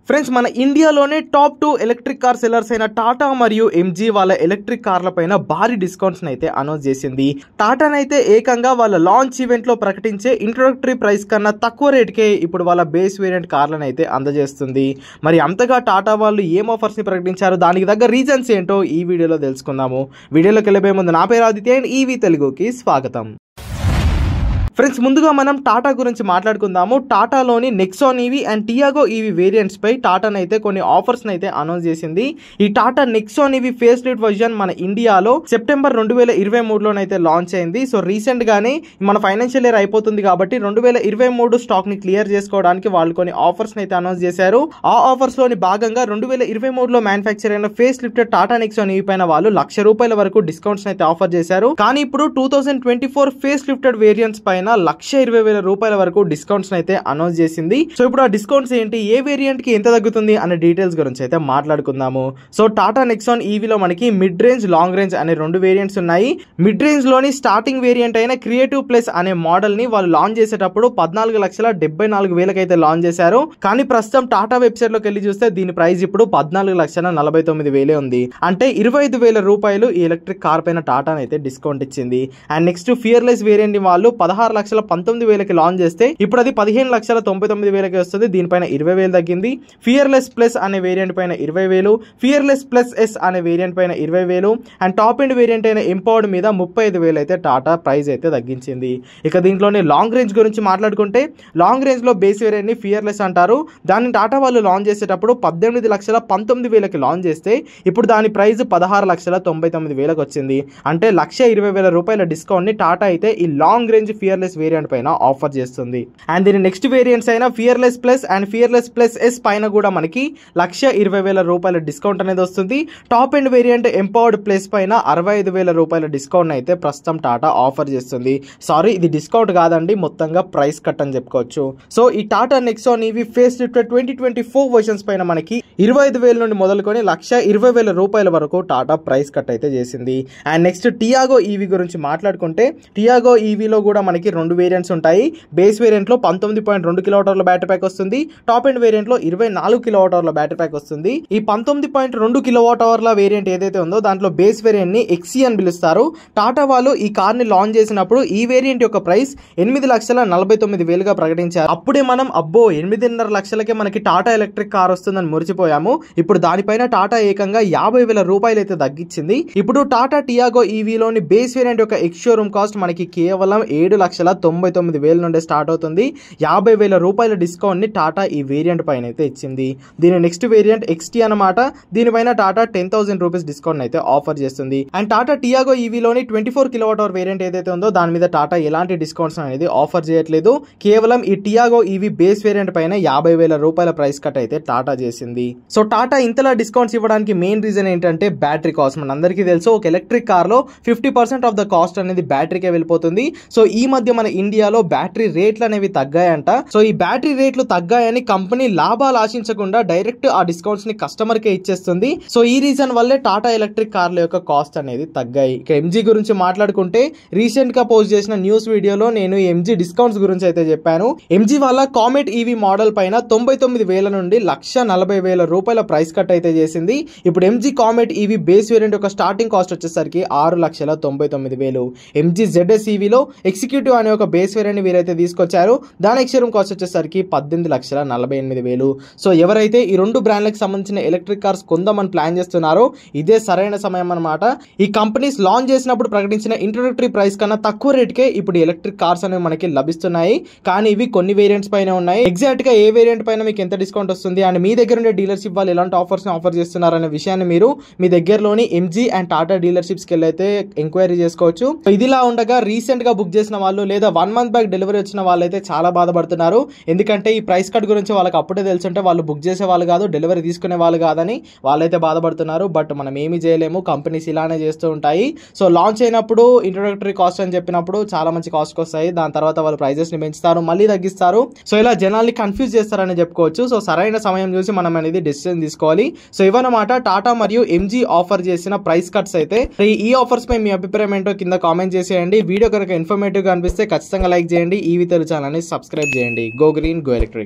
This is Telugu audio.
ఫ్రెండ్స్, మన ఇండియాలోనే టాప్ 2 ఎలక్ట్రిక్ కార్ సెల్లర్స్ అయిన టాటా మరియు ఎంజీ వాళ్ళ ఎలక్ట్రిక్ కార్ల పైన భారీ డిస్కౌంట్స్ అయితే అనౌన్స్ చేసింది. టాటానైతే ఏకంగా వాళ్ళ లాంచ్ ఈవెంట్ లో ప్రకటించే ఇంట్రొడక్టరీ ప్రైస్ కన్నా తక్కువ రేటుకే ఇప్పుడు వాళ్ళ బేస్ వేరియంట్ కార్లను అయితే అందజేస్తుంది. మరి అంతగా టాటా వాళ్ళు ఏం ఆఫర్స్ ని ప్రకటించారు, దానికి తగ్గ రీజన్స్ ఏంటో ఈ వీడియోలో తెలుసుకుందాము. వీడియోలోకి వెళ్ళే ముందు నా పేరు ఆదిత్య అండ్ ఈవీ తెలుగుకి స్వాగతం. ఫ్రెండ్స్, ముందుగా మనం టాటా గురించి మాట్లాడుకుందాము. టాటాలోని Nexon EV and Tiago EV variants పై టాటానైతే కొన్ని ఆఫర్స్ అయితే అనౌన్స్ చేసింది. ఈ Tata Nexon EV face lift version మన ఇండియాలో సెప్టెంబర్ 2023లోనైతే లాంచ్ అయింది. సో రీసెంట్ గానే మన ఫైనాన్షియల్ ఇయర్ అయిపోతుంది కాబట్టి 2023 స్టాక్ ని క్లియర్ చేసుకోవడానికి వాళ్ళు కొన్ని ఆఫర్స్ అయితే అనౌన్స్ చేశారు. ఆ ఆఫర్స్ లోని భాగంగా 2023లో మ్యానుఫ్యాక్చర్ అయిన face lifted Tata Nexon EV పైన వాళ్ళు ₹1,00,000 వరకు డిస్కౌంట్స్ అయితే ఆఫర్ చేశారు. కానీ ఇప్పుడు 2024 ఫేస్ లిఫ్టెడ్ వేరియంట్స్ పైన ₹1,20,000 వరకు డిస్కౌంట్స్ అయితే అనౌన్స్ చేసింది. సో ఇప్పుడు ఆ డిస్కౌంట్స్ ఏంటి, ఏ వేరియంట్ కి ఎంత తగ్గుతుంది అనే డీటెయిల్స్ గురించి అయితే మాట్లాడుకుందాము. సో టాటా నెక్సాన్ ఈవీలో మనకి మిడ్ రేంజ్, లాంగ్ రేంజ్ అనే 2 వేరియంట్స్ ఉన్నాయి. మిడ్ రేంజ్ లోని స్టార్టింగ్ వేరియంట్ అయిన క్రియేటివ్ ప్లస్ అనే మోడల్ ని వాళ్ళు లాంచ్ చేసేటప్పుడు 14,74,000 అయితే లాంచ్ చేశారు. కానీ ప్రస్తుతం టాటా వెబ్సైట్ లోకి వెళ్ళి చూస్తే దీని ప్రైస్ ఇప్పుడు 14,49,000 ఉంది. అంటే ₹25,000 ఈ ఎలక్ట్రిక్ కార్ పైన టాటా అయితే డిస్కౌంట్ ఇచ్చింది. అండ్ నెక్స్ట్ ఫియర్లెస్ వేరియంట్ ని వాళ్ళు 16,19,000 లాంచ్ చేస్తే ఇప్పుడు అది 15,99,000 వస్తుంది. దీనిపైన 20,000 తగ్గింది. ఫియర్లెస్ ప్లస్ అనే వేరియంట్ పైన 20,000, ఫియర్లెస్ ప్లస్ ఎస్ అనే వేరియంట్ పైన 20,000 అండ్ టాప్ ఎండ్ వేరియంట్ అయిన ఎంపవర్డ్ మీద 35,000 అయితే టాటా ప్రైస్ అయితే తగ్గించింది. ఇక దీంట్లోనే లాంగ్ రేంజ్ గురించి మాట్లాడుకుంటే, లాంగ్ రేంజ్ లో బేస్ వేరియంట్ ని ఫియర్లెస్ అంటారు. దాన్ని టాటా వాళ్ళు లాంచ్ చేసేటప్పుడు 18,19,000 లాంచ్ చేస్తే ఇప్పుడు దాని ప్రైస్ 16,99,000 వచ్చింది. అంటే ₹1,20,000 డిస్కౌంట్ ని టాటా అయితే ఈ లాంగ్ రేంజ్ ఫియర్లెస్ వేరియంట్ పైన ఆఫర్ చేస్తుంది. అండ్ దీని నెక్స్ట్ వేరియంట్స్ అయిన fearless plus and fearless plus S పైన కూడా మనకి ₹1,20,000 డిస్కౌంట్ అనేది వస్తుంది. Top end variant empowered plus పైన ₹65,000 డిస్కౌంట్ అయితే ప్రస్తుతం టాటా ఆఫర్ చేస్తుంది. సారీ, ఇది డిస్కౌంట్ కాదండి, మొత్తంగా ప్రైస్ కట్ అని చెప్పుకోవచ్చు. సో ఈ Tata Nexon EV face lifted 2024 versions పైన మనకి 25,000 నుండి మొదలుకొని ₹1,20,000 వరకు టాటా ప్రైస్ కట్ అయితే చేసింది. అండ్ నెక్స్ట్ టియాగో ఈవీ గురించి మాట్లాడుకుంటే, టియాగో ఈవీలో కూడా మనకి 2 వేరియంట్స్ ఉంటాయి. బేస్ వేరియంట్ లో 19.2 కిలోవాట్ల బ్యాటరీ ప్యాక్ వస్తుంది. టాప్ ఎండ్ వేరియంట్ లో 24 కిలోవాట్ల బ్యాటరీ ప్యాక్ వస్తుంది. ఈ 19.2 కిలోవాట్ల వేరియంట్ ఏదైతే ఉందో దాంట్లో బేస్ వేరియంట్ ని ఎక్సీ అని పిలుస్తారు. టాటా వాళ్ళు ఈ కార్ ని లాంచ్ చేసినప్పుడు ఈ వేరియంట్ యొక్క ప్రైస్ 8,49,000 ప్రకటించారు. అప్పుడే మనం అబ్బో 8.5 లక్షలకే మనకి టాటా ఎలక్ట్రిక్ కార్ వస్తుందని మురిచిపోయాము. ఇప్పుడు దానిపైన టాటా ఏకంగా ₹50,000 అయితే తగ్గించింది. ఇప్పుడు టాటా టియాగో ఈవీలోని బేస్ వేరియంట్ యొక్క ఎక్స్ షోరూమ్ కాస్ట్ మనకి కేవలం 7,99,000 నుండి స్టార్ట్ అవుతుంది. ₹50,000 డిస్కౌంట్ ని టాటా ఈ వేరియంట్ పైన అయితే ఇచ్చింది. దీని నెక్స్ట్ వేరియంట్ ఎక్స్టీ అనమాట. దీనిపైన టాటా ₹10,000 డిస్కౌంట్ అయితే ఆఫర్ చేస్తుంది. అండ్ టాటా టియాగో ఈవీలోని 24 కిలోవాట్ వేరియంట్ ఏదైతే ఉందో దాని మీద టాటా ఎలాంటి డిస్కౌంట్స్ అనేది ఆఫర్ చేయట్లేదు. కేవలం ఈ టియాగో ఈవీ బేస్ వేరియంట్ పైన ₹50,000 ప్రైస్ కట్ అయితే టాటా చేసింది. సో టాటా ఇంతలా డిస్కౌంట్స్ ఇవ్వడానికి మెయిన్ రీజన్ ఏంటంటే బ్యాటరీ కాస్ట్. మన అందరికీ తెలుసు, ఒక ఎలక్ట్రిక్ కార్ లో 50% ఆఫ్ ద కాస్ట్ అనేది బ్యాటరీకే వెళ్ళిపోతుంది. సో ఈ మధ్య మన ఇండియాలో బ్యాటరీ రేట్లు అనేవి తగ్గాయంట. సో ఈ బ్యాటరీ రేట్లు తగ్గాయని కంపెనీ లాభాలు ఆశించకుండా డైరెక్ట్ ఆ డిస్కౌంట్స్ ని కస్టమర్ కే ఇచ్చేస్తుంది. సో ఈ రీజన్ వల్లే టాటా ఎలక్ట్రిక్ కార్ల యొక్క కాస్ట్ అనేది తగ్గాయి. ఇక ఎంజీ గురించి మాట్లాడుకుంటే, రీసెంట్ గా పోస్ట్ చేసిన న్యూస్ వీడియోలో నేను ఎంజీ డిస్కౌంట్స్ గురించి అయితే చెప్పాను. ఎంజీ వాళ్ళ కామెట్ ఈవీ మోడల్ పైన 99,000 నుండి ₹1,40,000 ప్రైస్ కట్ అయితే చేసింది. ఇప్పుడు MG comet EV base variant యొక్క స్టార్టింగ్ కాస్ట్ వచ్చేసరికి ₹6,99,000. ఎంజీ జెడ్ఎస్ ఈవీలో ఎగ్జిక్యూటివ్ అనే ఒక బేస్ వేరియంట్ వీరైతే తీసుకొచ్చారు. దాని ఎక్స్షోరూమ్ కాస్ట్ వచ్చేసరికి ₹18,48,000. సో ఎవరైతే ఈ 2 బ్రాండ్లకు సంబంధించిన ఎలక్ట్రిక్ కార్స్ కొందామని ప్లాన్ చేస్తున్నారో ఇదే సరైన సమయం అన్నమాట. ఈ కంపెనీస్ లాంచ్ చేసినప్పుడు ప్రకటించిన ఇంట్రొడక్టరీ ప్రైస్ కన్నా తక్కువ రేట్కే ఇప్పుడు ఎలక్ట్రిక్ కార్స్ అనేవి మనకి లభిస్తున్నాయి. కానీ ఇవి కొన్ని వేరియంట్స్ పైన ఉన్నాయి. ఎగ్జాక్ట్ గా ఏ వేరియంట్ పైన మీకు ఎంత డిస్కౌంట్ వస్తుంది అండ్ మీ దగ్గర ఉండే డీలర్షిప్ వాళ్ళు ఎలాంటి ఆఫర్స్ ఆఫర్ చేస్తున్నారు అనే విషయాన్ని మీరు మీ దగ్గరలోని ఎంజీ అండ్ టాటా డీలర్షిప్స్కి వెళ్ళి అయితే ఎంక్వైరీ చేసుకోవచ్చు. ఇదిలా ఉండగా రీసెంట్ గా బుక్ చేసిన వాళ్ళు లేదా 1 month బ్యాక్ డెలివరీ వచ్చిన వాళ్ళైతే చాలా బాధపడుతున్నారు. ఎందుకంటే ఈ ప్రైస్ కట్ గురించి వాళ్ళకి అప్పుడే తెలుసుంటే వాళ్ళు బుక్ చేసే వాళ్ళు కాదు, డెలివరీ తీసుకునే వాళ్ళు కాదని వాళ్ళైతే బాధపడుతున్నారు. బట్ మనం ఏమీ చేయలేము, కంపెనీస్ ఇలానే చేస్తూ ఉంటాయి. సో లాంచ్ అయినప్పుడు ఇంట్రొడక్టరీ కాస్ట్ అని చెప్పినప్పుడు చాలా మంచి కాస్ట్ వస్తాయి. దాని తర్వాత వాళ్ళు ప్రైజెస్ ని పెంచుతారు, మళ్ళీ తగ్గిస్తారు. సో ఇలా జనాల్ని కన్ఫ్యూజ్ చేస్తారని చెప్పుకోవచ్చు. సో సరైన సమయం చూసి మనం అనేది డెసిషన్ తీసుకోవాలి. సో ఇవన్నమాట టాటా మరియు ఎంజీ ఆఫర్ చేసిన ప్రైస్ కట్స్ అయితే. ఈ ఆఫర్స్ పై మీ అభిప్రాయం ఏంటో కింద కామెంట్ చేసేయండి. వీడియో కనుక ఇన్ఫర్మేటివ్ గా అనిపిస్తే ఖచ్చితంగా లైక్ చేయండి. ఈవీ తెలుగు ఛానల్ ని సబ్స్క్రైబ్ చేయండి. Go green, go electric.